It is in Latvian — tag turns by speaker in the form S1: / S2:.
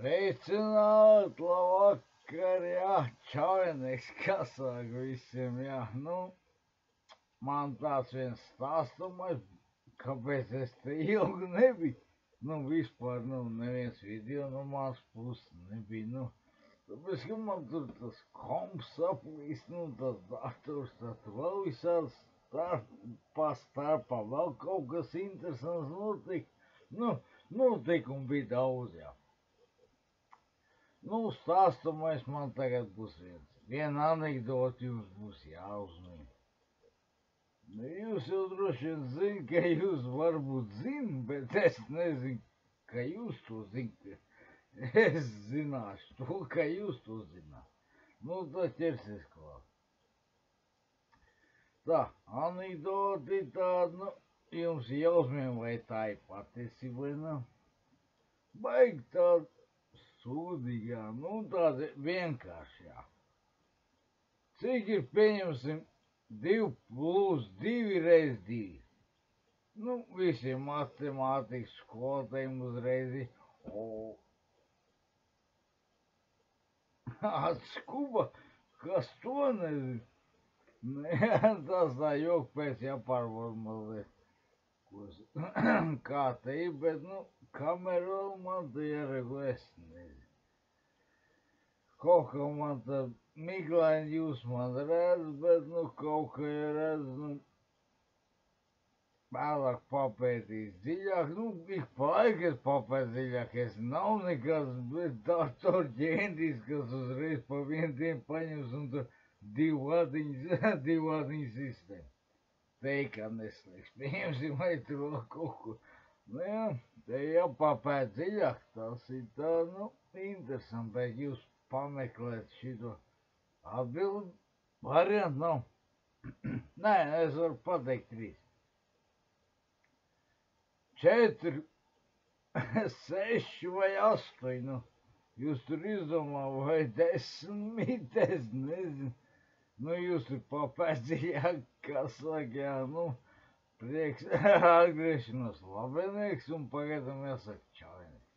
S1: Sveicināt, labvakar, jā, čaunieks, kas saka visiem, jā, man tāds viens stāstumais, kāpēc es te ilgi nebiju, vispār, neviens video no manas puses nebija, tāpēc, ka man tur tas komps saplīst, tas dators, tad vēl visāds starpā vēl kaut kas interesants notika, notikumu bija daudz, jā. Stāstumais man tagad būs viena anekdota jums būs jāuzmina. Jūs jau droši vien zināt, ka jūs varbūt zināt, bet es nezinu, ka jūs to zināt. Es zināšu to, ka jūs to zināt. Tad ķersies klāt. Tā, anekdota ir tāda, jums jāuzmina, vai tā ir patiesība vai nav. Baigi tāda sūdīgā, tāda vienkāršā. Cik ir, pieņemsim, 2 plus 2 reiz 2? Visiem matemātikas skolotājiem uzreiz ir, atskuba, kas to nezina? Tas tā joku pēc jāpārvar mazliet, kā te ir, bet, kamera man te jāregulē, es nezinu. Kaut kā man tā miglaini jūs man redz, bet, kaut kā redz, vēlāk papētīs dziļāk, ik pa laiku es papēt dziļāk, es nav nekas, bet datorģēndis, kas uzreiz pa vienu dienu paņems un tur 2 vadiņu sistēmu. Teikā neslēgs, pieņemsim, vai tur vēl kaut ko. Te jāpapēt dziļāk, tas ir tā, interesanti, bet jūs pameklēt šito atbildi. Variantu nav. Nē, es varu pateikt 3. 4, 6 vai 8, jūs tur izdomā, vai 10, es nezinu. Jūs tur papēt dziļāk, kas saka, jā, prieks atgriešanos labenieks un pagaidām jāsaka čaunieks.